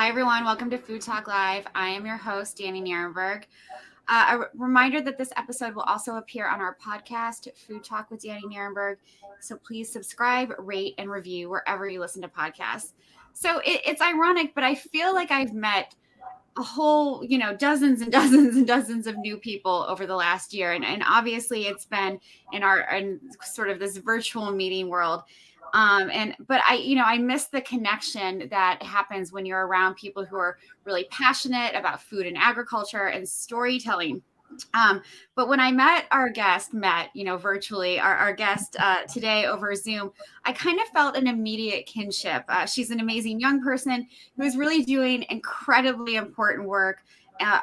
Hi, everyone. Welcome to Food Talk Live. I am your host, Danny Nierenberg. A reminder that this episode will also appear on our podcast, Food Talk with Danny Nierenberg. So please subscribe, rate, and review wherever you listen to podcasts. So it's ironic, but I feel like I've met a whole, dozens and dozens and dozens of new people over the last year. And obviously it's been in sort of this virtual meeting world. But I miss the connection that happens when you're around people who are really passionate about food and agriculture and storytelling. But when I met our guest, virtually, our guest today over Zoom, I kind of felt an immediate kinship. She's an amazing young person who is really doing incredibly important work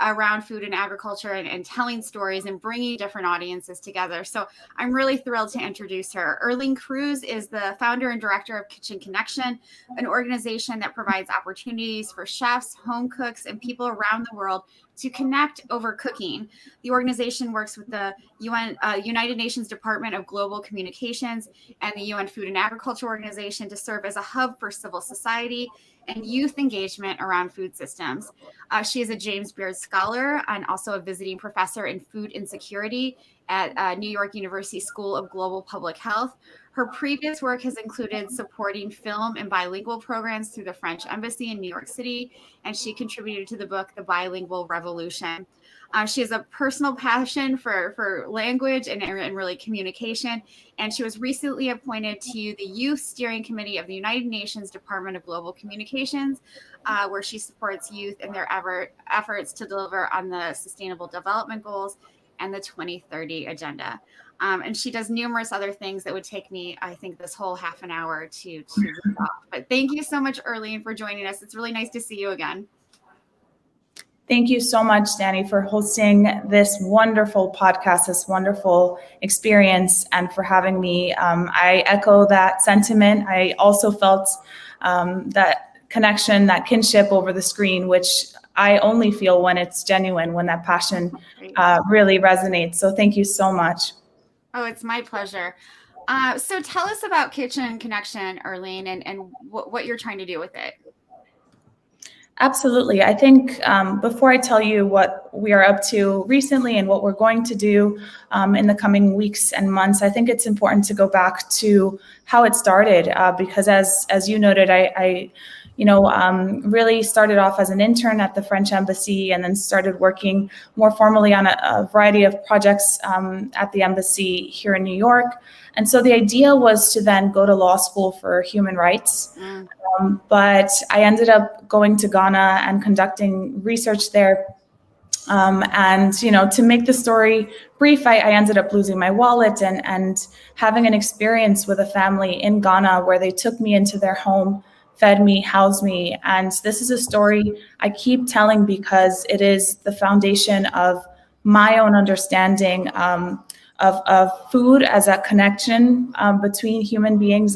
around food and agriculture and telling stories and bringing different audiences together. So I'm really thrilled to introduce her. Earlene Cruz is the founder and director of Kitchen Connection, an organization that provides opportunities for chefs, home cooks, and people around the world to connect over cooking. The organization works with the United Nations Department of Global Communications and the UN Food and Agriculture Organization to serve as a hub for civil society and youth engagement around food systems. She is a James Beard Scholar and also a visiting professor in food insecurity at New York University School of Global Public Health. Her previous work has included supporting film and bilingual programs through the French Embassy in New York City, and she contributed to the book, The Bilingual Revolution. She has a personal passion for language and really communication, and she was recently appointed to the Youth Steering Committee of the United Nations Department of Global Communications, where she supports youth in their efforts to deliver on the Sustainable Development Goals and the 2030 Agenda. And she does numerous other things that would take me, I think, this whole half an hour to read off. But thank you so much, Earlene, for joining us. It's really nice to see you again. Thank you so much, Danny, for hosting this wonderful podcast, this wonderful experience, and for having me. I echo that sentiment. I also felt that connection, that kinship over the screen, which I only feel when it's genuine, when that passion really resonates. So thank you so much. Oh, it's my pleasure. So tell us about Kitchen Connection, Earlene, and what you're trying to do with it. Absolutely. I think before I tell you what we are up to recently and what we're going to do in the coming weeks and months, I think it's important to go back to how it started because as you noted, I really started off as an intern at the French Embassy and then started working more formally on a variety of projects at the embassy here in New York. And so the idea was to then go to law school for human rights. But I ended up going to Ghana and conducting research there. To make the story brief, I ended up losing my wallet and having an experience with a family in Ghana where they took me into their home, fed me, housed me. And this is a story I keep telling because it is the foundation of my own understanding of food as a connection between human beings.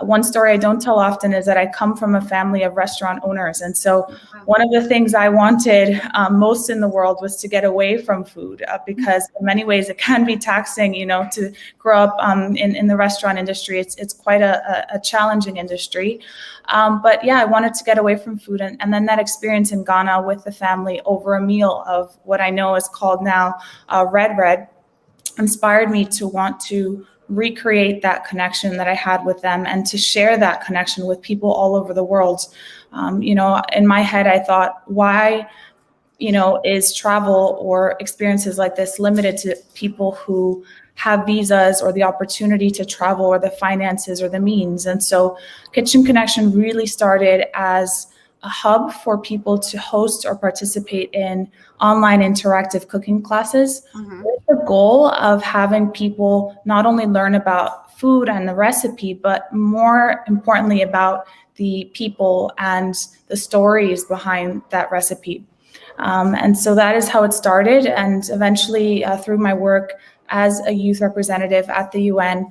One story I don't tell often is that I come from a family of restaurant owners. And so one of the things I wanted most in the world was to get away from food because in many ways it can be taxing, to grow up in the restaurant industry. It's quite a challenging industry. But yeah, I wanted to get away from food. And then that experience in Ghana with the family over a meal of what I know is called now red inspired me to want to recreate that connection that I had with them and to share that connection with people all over the world. In my head, I thought, why, is travel or experiences like this limited to people who have visas or the opportunity to travel or the finances or the means? And so Kitchen Connection really started as a hub for people to host or participate in online interactive cooking classes with the goal of having people not only learn about food and the recipe, but more importantly about the people and the stories behind that recipe. And so that is how it started. And eventually through my work as a youth representative at the UN,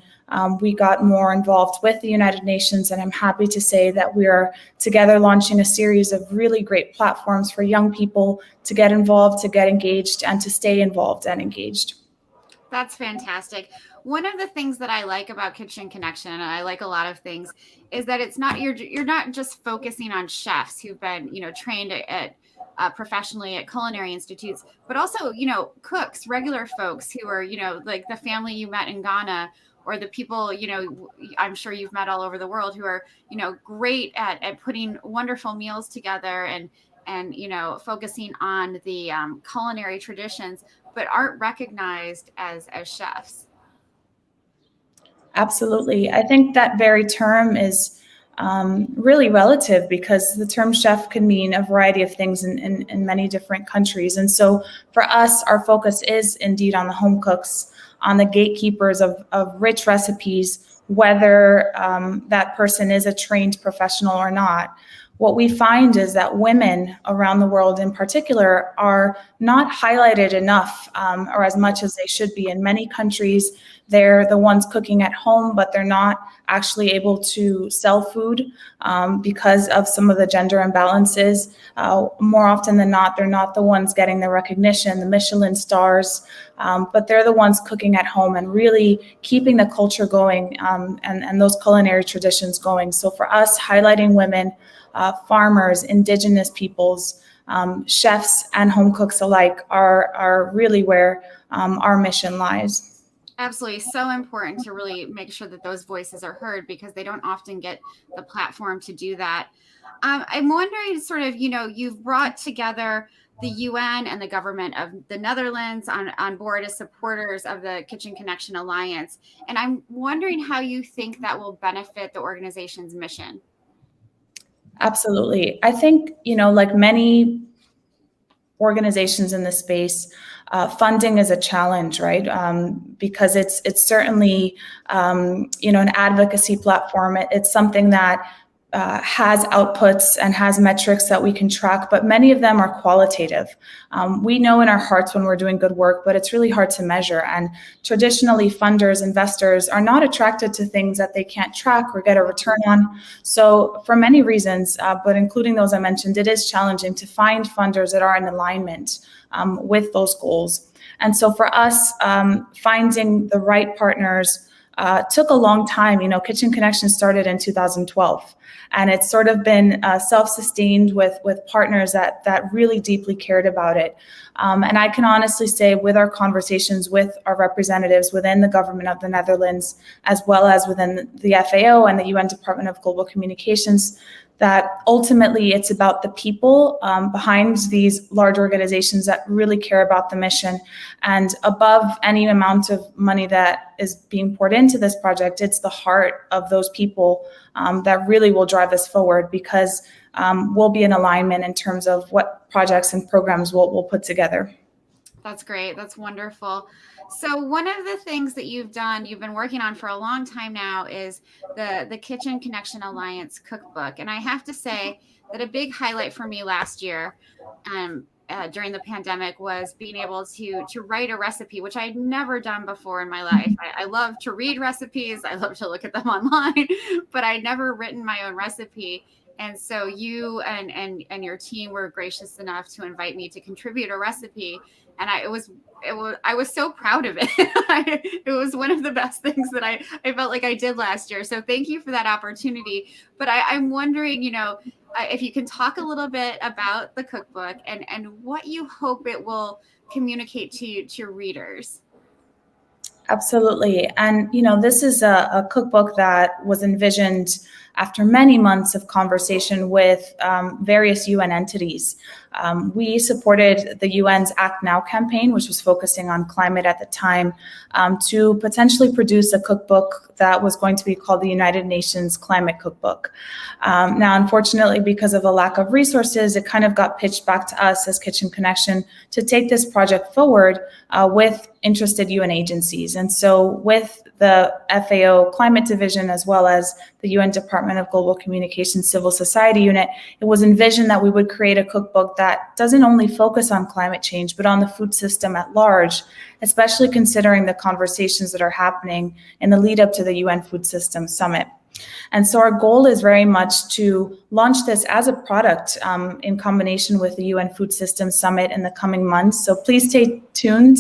we got more involved with the United Nations, and I'm happy to say that we are together launching a series of really great platforms for young people to get involved, to get engaged, and to stay involved and engaged. That's fantastic. One of the things that I like about Kitchen Connection, and I like a lot of things, is that it's not you're not just focusing on chefs who've been trained at professionally at culinary institutes, but also cooks, regular folks who are like the family you met in Ghana, or the people I'm sure you've met all over the world who are great at putting wonderful meals together and focusing on the culinary traditions, but aren't recognized as chefs. Absolutely. I think that very term is really relative, because the term chef can mean a variety of things in many different countries. And so for us, our focus is indeed on the home cooks, on the gatekeepers of rich recipes, whether that person is a trained professional or not. What we find is that women around the world in particular are not highlighted enough, or as much as they should be. In many countries, they're the ones cooking at home, but they're not actually able to sell food because of some of the gender imbalances. More often than not, they're not the ones getting the recognition, the Michelin stars, but they're the ones cooking at home and really keeping the culture going, and those culinary traditions going. So for us, highlighting women, farmers, indigenous peoples, chefs and home cooks alike are really where our mission lies. Absolutely. So important to really make sure that those voices are heard, because they don't often get the platform to do that. I'm wondering, sort of, you've brought together the UN and the government of the Netherlands on board as supporters of the Kitchen Connection Alliance. And I'm wondering how you think that will benefit the organization's mission. Absolutely. I think, like many organizations in this space, funding is a challenge, right? Because it's certainly, an advocacy platform. It's something that has outputs and has metrics that we can track, but many of them are qualitative. We know in our hearts when we're doing good work, but it's really hard to measure. And traditionally, funders, investors are not attracted to things that they can't track or get a return on. So for many reasons, but including those I mentioned, it is challenging to find funders that are in alignment with those goals. And so for us, finding the right partners took a long time. Kitchen Connection started in 2012. And it's sort of been self-sustained with partners that really deeply cared about it. And I can honestly say, with our conversations with our representatives within the government of the Netherlands, as well as within the FAO and the UN Department of Global Communications, that ultimately it's about the people behind these large organizations that really care about the mission. And above any amount of money that is being poured into this project, it's the heart of those people that really will drive us forward, because we'll be in alignment in terms of what projects and programs we'll put together. That's great. That's wonderful. So one of the things that you've been working on for a long time now, is the Kitchen Connection Alliance Cookbook. And I have to say that a big highlight for me last year during the pandemic was being able to write a recipe, which I'd never done before in my life. I love to read recipes. I love to look at them online, but I'd never written my own recipe. And so you and your team were gracious enough to invite me to contribute a recipe. And I was so proud of it. It was one of the best things that I felt like I did last year. So thank you for that opportunity. But I'm wondering, if you can talk a little bit about the cookbook and what you hope it will communicate to your readers. Absolutely. And, this is a cookbook that was envisioned after many months of conversation with various UN entities. We supported the UN's Act Now campaign, which was focusing on climate at the time, to potentially produce a cookbook that was going to be called the United Nations Climate Cookbook. Now, unfortunately, because of a lack of resources, it kind of got pitched back to us as Kitchen Connection to take this project forward with interested UN agencies. And so with the FAO Climate Division, as well as the UN Department of Global Communications Civil Society Unit, it was envisioned that we would create a cookbook that doesn't only focus on climate change, but on the food system at large, especially considering the conversations that are happening in the lead up to the UN Food System Summit. And so our goal is very much to launch this as a product in combination with the UN Food Systems Summit in the coming months. So please stay tuned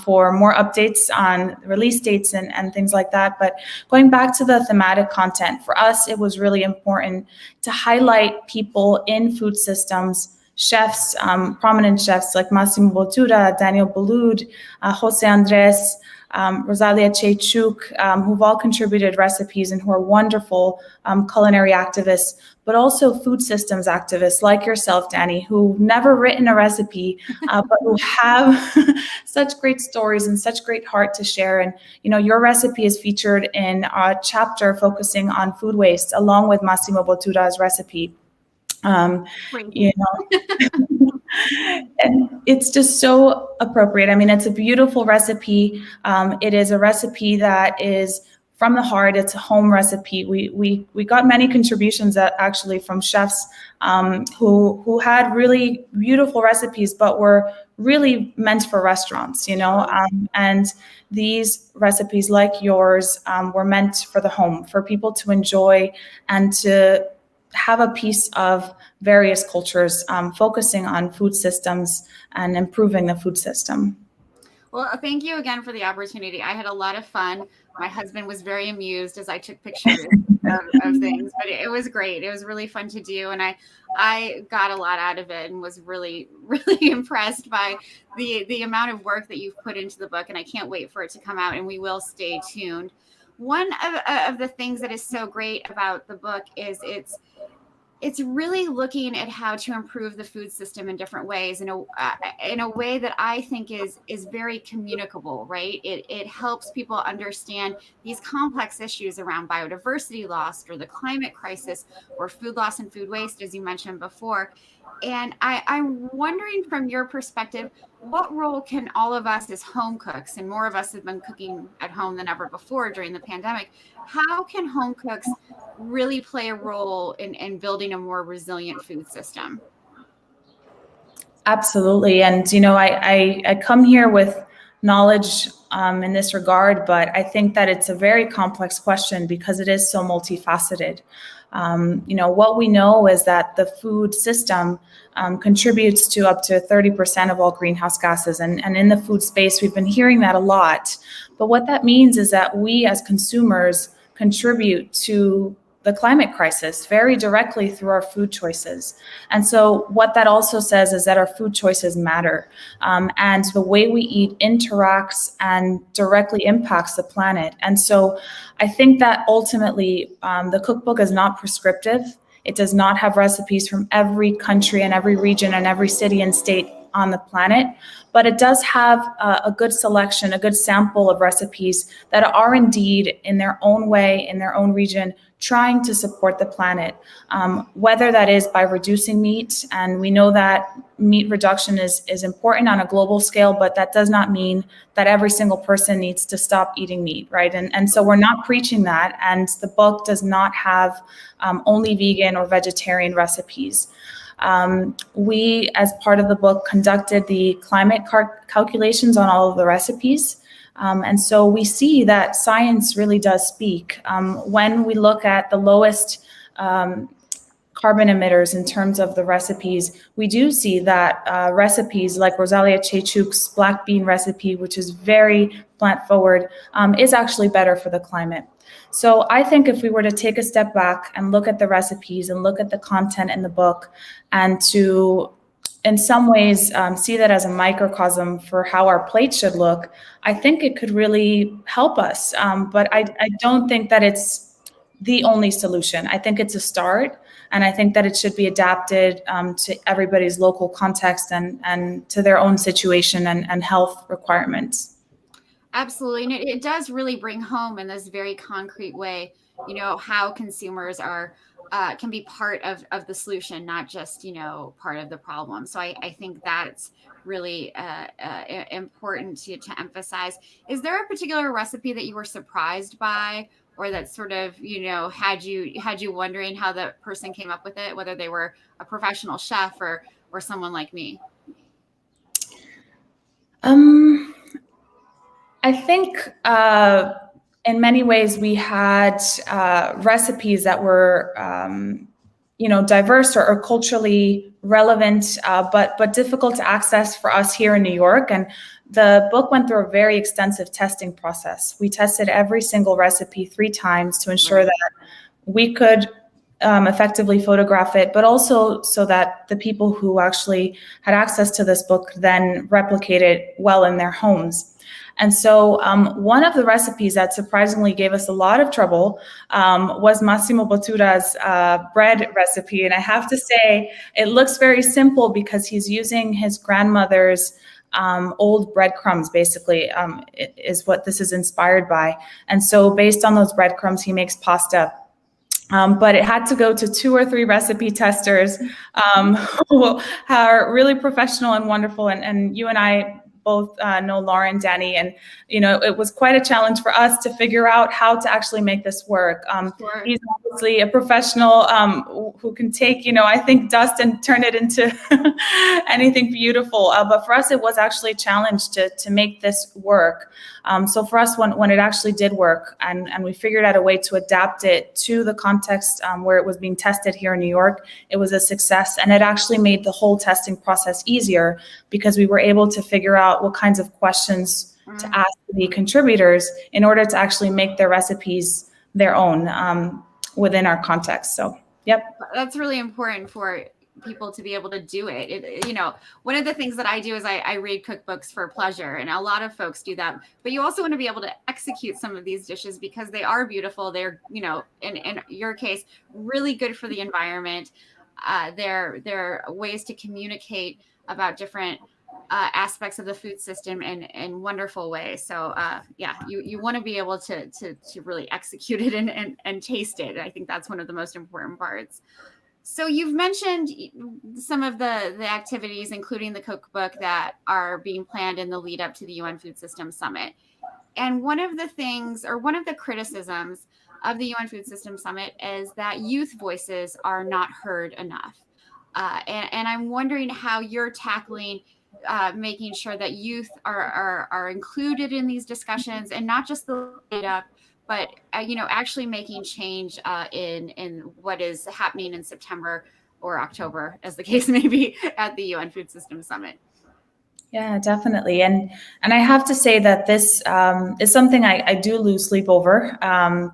for more updates on release dates and things like that. But going back to the thematic content, for us, it was really important to highlight people in food systems, chefs, prominent chefs like Massimo Bottura, Daniel Boulud, Jose Andres, Rosalia Chechuk, who've all contributed recipes and who are wonderful culinary activists, but also food systems activists like yourself, Danny, who've never written a recipe, but who have such great stories and such great heart to share. And, your recipe is featured in a chapter focusing on food waste, along with Massimo Bottura's recipe. And it's just so appropriate. I mean, it's a beautiful recipe. It is a recipe that is from the heart. It's a home recipe. We got many contributions actually from chefs who had really beautiful recipes, but were really meant for restaurants, and these recipes like yours were meant for the home, for people to enjoy and to have a piece of various cultures focusing on food systems and improving the food system. Well, thank you again for the opportunity. I had a lot of fun. My husband was very amused as I took pictures of things, but it was great. It was really fun to do. And I got a lot out of it and was really, really impressed by the amount of work that you've put into the book. And I can't wait for it to come out, and we will stay tuned. One of the things that is so great about the book is it's really looking at how to improve the food system in different ways, in a way that I think is very communicable, right? It helps people understand these complex issues around biodiversity loss, or the climate crisis, or food loss and food waste, as you mentioned before. And I'm wondering, from your perspective, what role can all of us as home cooks, and more of us have been cooking at home than ever before during the pandemic, how can home cooks really play a role in building a more resilient food system? Absolutely. And, I come here with knowledge in this regard, but I think that it's a very complex question because it is so multifaceted. What we know is that the food system contributes to up to 30% of all greenhouse gases. And in the food space, we've been hearing that a lot. But what that means is that we as consumers contribute to the climate crisis very directly through our food choices. And so what that also says is that our food choices matter. And the way we eat interacts and directly impacts the planet. And so I think that ultimately the cookbook is not prescriptive. It does not have recipes from every country and every region and every city and state on the planet, but it does have a good selection, a good sample of recipes that are indeed, in their own way, in their own region, trying to support the planet, whether that is by reducing meat. And we know that meat reduction is important on a global scale, but that does not mean that every single person needs to stop eating meat, right? And so we're not preaching that. And the book does not have only vegan or vegetarian recipes. We, as part of the book, conducted the climate calculations on all of the recipes. And so we see that science really does speak. When we look at the lowest carbon emitters in terms of the recipes, we do see that recipes like Rosalia Chechuk's black bean recipe, which is very plant forward, is actually better for the climate. So I think if we were to take a step back and look at the recipes and look at the content in the book, and to, in some ways, see that as a microcosm for how our plate should look, I think it could really help us. But I don't think that it's the only solution. I think it's a start, and I think that it should be adapted to everybody's local context and to their own situation and health requirements. Absolutely. And it does really bring home in this very concrete way, how consumers can be part of the solution, not just, part of the problem. So I think that's really important to emphasize. Is there a particular recipe that you were surprised by, or that sort of, had you wondering how the person came up with it, whether they were a professional chef or someone like me? I think in many ways, we had recipes that were, diverse or culturally relevant, but difficult to access for us here in New York. And the book went through a very extensive testing process. We tested every single recipe 3 times to ensure Right. that we could effectively photograph it, but also so that the people who actually had access to this book then replicate it well in their homes. And so one of the recipes that surprisingly gave us a lot of trouble was Massimo Bottura's bread recipe. And I have to say, it looks very simple because he's using his grandmother's old breadcrumbs, basically, is what this is inspired by. And so based on those breadcrumbs, he makes pasta. But it had to go to 2 or 3 recipe testers who are really professional and wonderful. And you and I both know Lauren, Danny, and it was quite a challenge for us to figure out how to actually make this work. Sure. He's obviously a professional who can take, I think, dust and turn it into anything beautiful. But for us, it was actually a challenge to make this work. So for us, when it actually did work, and we figured out a way to adapt it to the context where it was being tested here in New York, it was a success. And it actually made the whole testing process easier because we were able to figure out what kinds of questions to ask the contributors in order to actually make their recipes their own within our context. So, yep. That's really important for people to be able to do it. One of the things that I do is I read cookbooks for pleasure, and a lot of folks do that. But you also want to be able to execute some of these dishes because they are beautiful. They're, in your case, really good for the environment. They're ways to communicate about different aspects of the food system in wonderful ways. So you want to be able to really execute it and taste it. I think that's one of the most important parts. So you've mentioned some of the activities, including the cookbook, that are being planned in the lead up to the UN Food System Summit. And one of the criticisms of the UN Food System Summit is that youth voices are not heard enough. And I'm wondering how you're tackling making sure that youth are included in these discussions, and not just the lead up, but actually making change in what is happening in September or October, as the case may be, at the UN Food System Summit. Yeah, definitely. And I have to say that this is something I do lose sleep over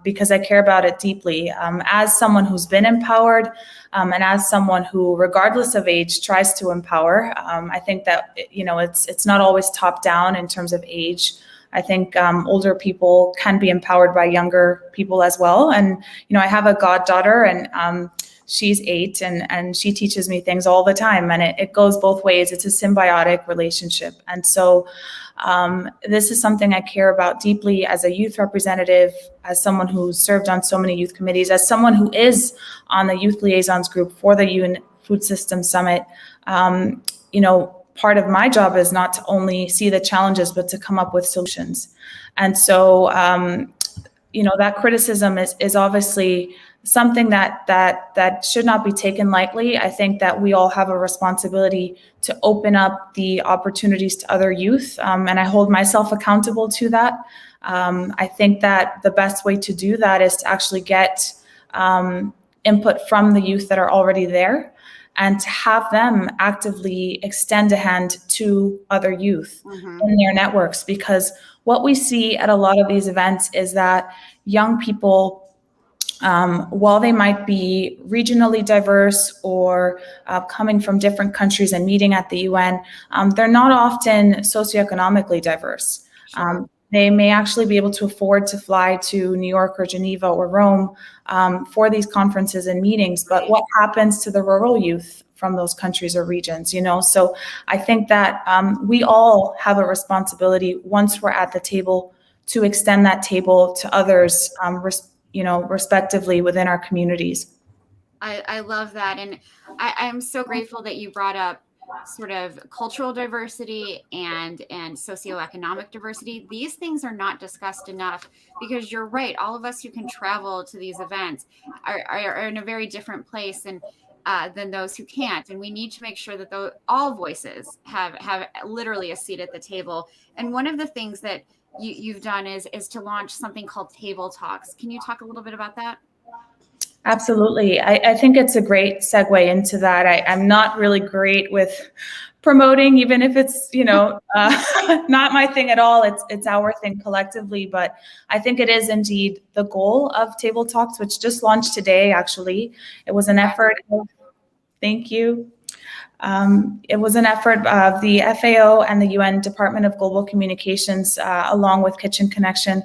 because I care about it deeply. As someone who's been empowered and as someone who, regardless of age, tries to empower, I think that, it's not always top down in terms of age. I think older people can be empowered by younger people as well. And, I have a goddaughter, and she's 8, and she teaches me things all the time. And it goes both ways. It's a symbiotic relationship. And so this is something I care about deeply as a youth representative, as someone who served on so many youth committees, as someone who is on the youth liaisons group for the UN Food System Summit. Part of my job is not to only see the challenges, but to come up with solutions. And so, that criticism is obviously something that should not be taken lightly. I think that we all have a responsibility to open up the opportunities to other youth, and I hold myself accountable to that. I think that the best way to do that is to actually get input from the youth that are already there, and to have them actively extend a hand to other youth in their networks. Because what we see at a lot of these events is that young people, while they might be regionally diverse or coming from different countries and meeting at the UN, they're not often socioeconomically diverse. Sure. They may actually be able to afford to fly to New York or Geneva or Rome for these conferences and meetings. But what happens to the rural youth from those countries or regions? So I think that we all have a responsibility, once we're at the table, to extend that table to others, respectively within our communities. I love that. And I'm so grateful that you brought up sort of cultural diversity and socioeconomic diversity. These things are not discussed enough, because you're right. All of us who can travel to these events are in a very different place than those who can't. And we need to make sure that all voices have literally a seat at the table. And one of the things that you've done is to launch something called Table Talks. Can you talk a little bit about that? Absolutely. I think it's a great segue into that. I'm not really great with promoting, even if it's, not my thing at all. It's our thing collectively, but I think it is indeed the goal of Table Talks, which just launched today, actually. It was an effort. Thank you. It was an effort of the FAO and the UN Department of Global Communications, along with Kitchen Connection,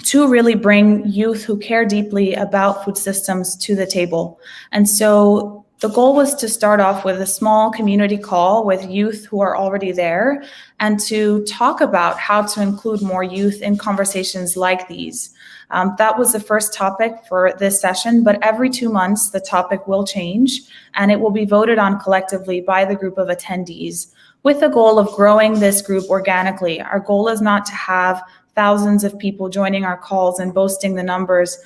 to really bring youth who care deeply about food systems to the table. And so the goal was to start off with a small community call with youth who are already there and to talk about how to include more youth in conversations like these. That was the first topic for this session, but every 2 months, the topic will change and it will be voted on collectively by the group of attendees with the goal of growing this group organically. Our goal is not to have thousands of people joining our calls and boasting the numbers,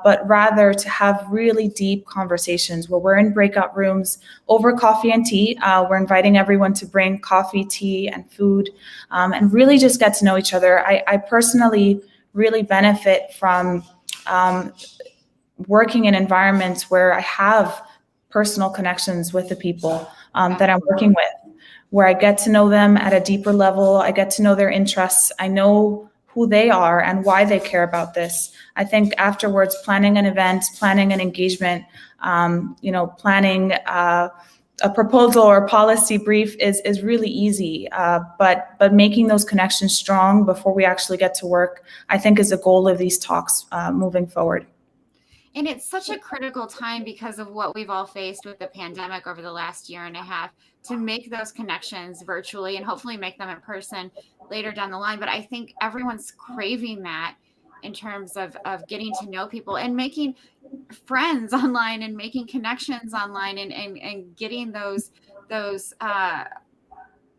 but rather to have really deep conversations where we're in breakout rooms over coffee and tea. We're inviting everyone to bring coffee, tea, and food, and really just get to know each other. I personally really benefit from working in environments where I have personal connections with the people that I'm working with, where I get to know them at a deeper level. I get to know their interests. I know who they are and why they care about this. I think afterwards, planning an event, planning an engagement, planning a proposal or policy brief is really easy. But making those connections strong before we actually get to work, I think is a goal of these talks moving forward. And it's such a critical time because of what we've all faced with the pandemic over the last year and a half, to make those connections virtually and hopefully make them in person later down the line. But I think everyone's craving that in terms of getting to know people and making friends online and making connections online and getting those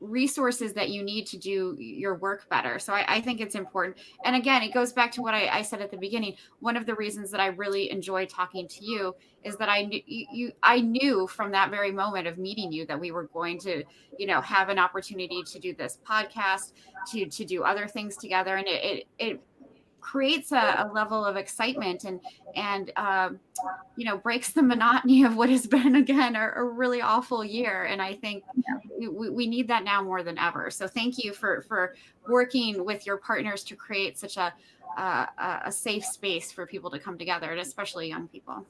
resources that you need to do your work better. So I think it's important. And again, it goes back to what I said at the beginning. One of the reasons that I really enjoy talking to you is that I knew from that very moment of meeting you that we were going to, have an opportunity to do this podcast, to do other things together. And it creates a level of excitement and breaks the monotony of what has been, again, a really awful year. And I think we need that now more than ever. So thank you for working with your partners to create such a safe space for people to come together, and especially young people.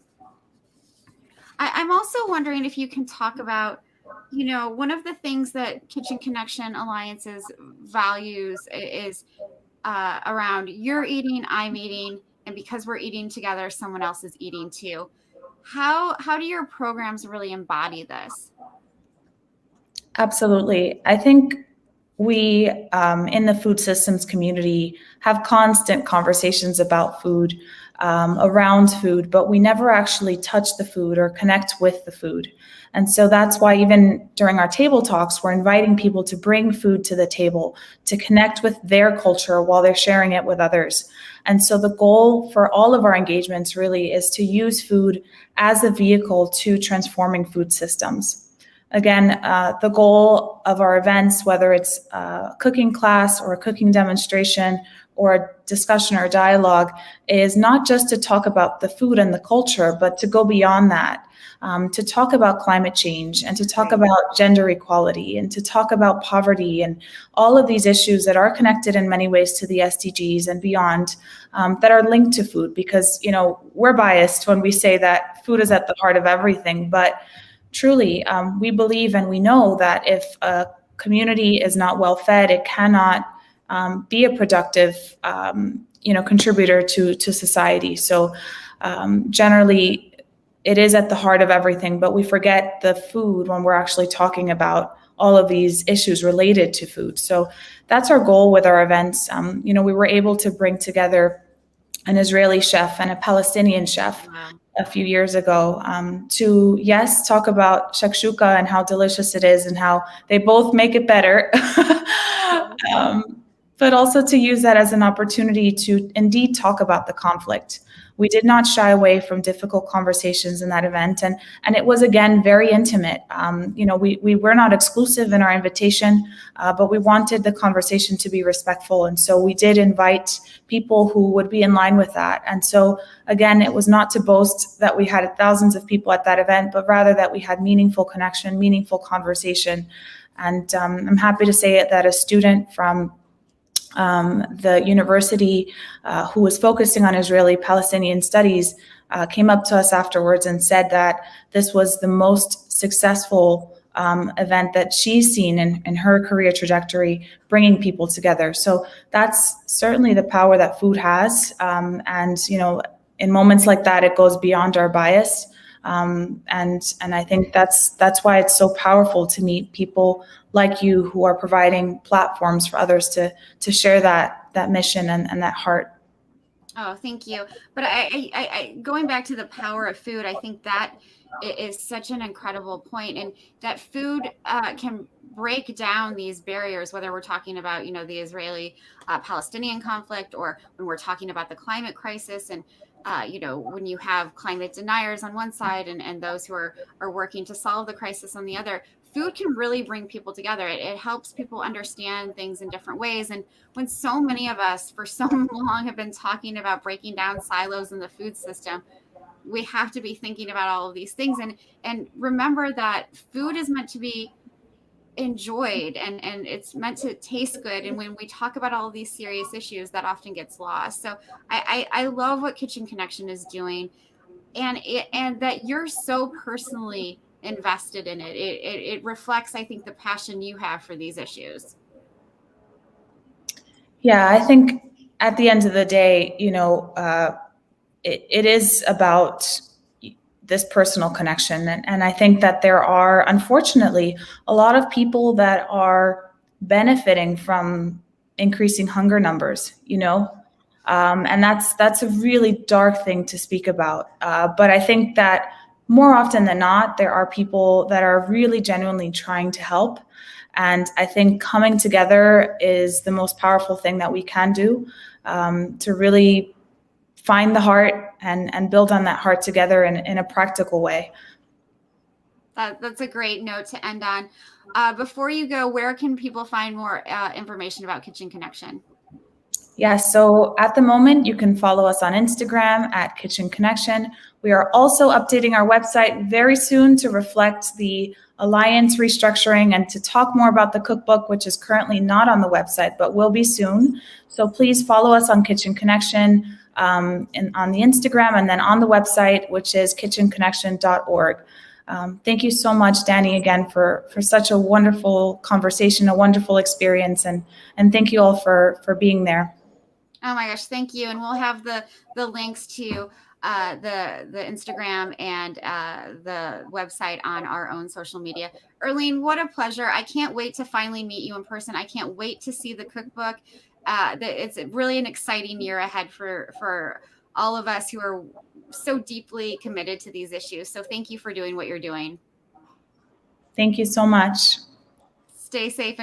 I'm also wondering if you can talk about, one of the things that Kitchen Connection Alliance's values is around you're eating, I'm eating, and because we're eating together, someone else is eating too. How do your programs really embody this? Absolutely. I think we in the food systems community have constant conversations about food, around food, but we never actually touch the food or connect with the food. And so that's why even during our table talks, we're inviting people to bring food to the table, to connect with their culture while they're sharing it with others. And so the goal for all of our engagements really is to use food as a vehicle to transforming food systems. Again, the goal of our events, whether it's a cooking class or a cooking demonstration or a discussion or dialogue, is not just to talk about the food and the culture, but to go beyond that, to talk about climate change and to talk about gender equality and to talk about poverty and all of these issues that are connected in many ways to the SDGs and beyond, that are linked to food. Because, we're biased when we say that food is at the heart of everything, but truly, we believe and we know that if a community is not well fed, it cannot be a productive, contributor to society. So generally, it is at the heart of everything, but we forget the food when we're actually talking about all of these issues related to food. So that's our goal with our events. We were able to bring together an Israeli chef and a Palestinian chef. Wow. A few years ago, to talk about shakshuka and how delicious it is and how they both make it better. but also to use that as an opportunity to indeed talk about the conflict. We did not shy away from difficult conversations in that event, and it was, again, very intimate. We were not exclusive in our invitation, but we wanted the conversation to be respectful, and so we did invite people who would be in line with that. And so, again, it was not to boast that we had thousands of people at that event, but rather that we had meaningful connection, meaningful conversation. And I'm happy to say that a student from the university who was focusing on Israeli-Palestinian studies came up to us afterwards and said that this was the most successful event that she's seen in her career trajectory, bringing people together. So that's certainly the power that food has. And in moments like that, it goes beyond our bias. And I think that's why it's so powerful to meet people like you who are providing platforms for others to share that mission and that heart. Oh, thank you. But I going back to the power of food, I think that is such an incredible point, and that food can break down these barriers, whether we're talking about, the Israeli Palestinian conflict, or when we're talking about the climate crisis, and when you have climate deniers on one side and those who are working to solve the crisis on the other. Food can really bring people together. It helps people understand things in different ways. And when so many of us for so long have been talking about breaking down silos in the food system, we have to be thinking about all of these things and remember that food is meant to be enjoyed and it's meant to taste good. And when we talk about all of these serious issues, that often gets lost. So I love what Kitchen Connection is doing, and that you're so personally invested in it. It reflects, I think, the passion you have for these issues. Yeah, I think at the end of the day, it is about this personal connection. And I think that there are, unfortunately, a lot of people that are benefiting from increasing hunger numbers, and that's a really dark thing to speak about. But I think that more often than not, there are people that are really genuinely trying to help. And I think coming together is the most powerful thing that we can do, to really find the heart and build on that heart together in a practical way. That's a great note to end on. Before you go, where can people find more information about Kitchen Connection? Yeah, so at the moment, you can follow us on Instagram at Kitchen Connection. We are also updating our website very soon to reflect the Alliance restructuring and to talk more about the cookbook, which is currently not on the website, but will be soon. So please follow us on Kitchen Connection and on the Instagram, and then on the website, which is kitchenconnection.org. Thank you so much, Danny, again, for such a wonderful conversation, a wonderful experience, and thank you all for being there. Oh my gosh, thank you. And we'll have the links to the Instagram and the website on our own social media. Earlene, what a pleasure. I can't wait to finally meet you in person. I can't wait to see the cookbook. It's really an exciting year ahead for all of us who are so deeply committed to these issues. So thank you for doing what you're doing. Thank you so much. Stay safe and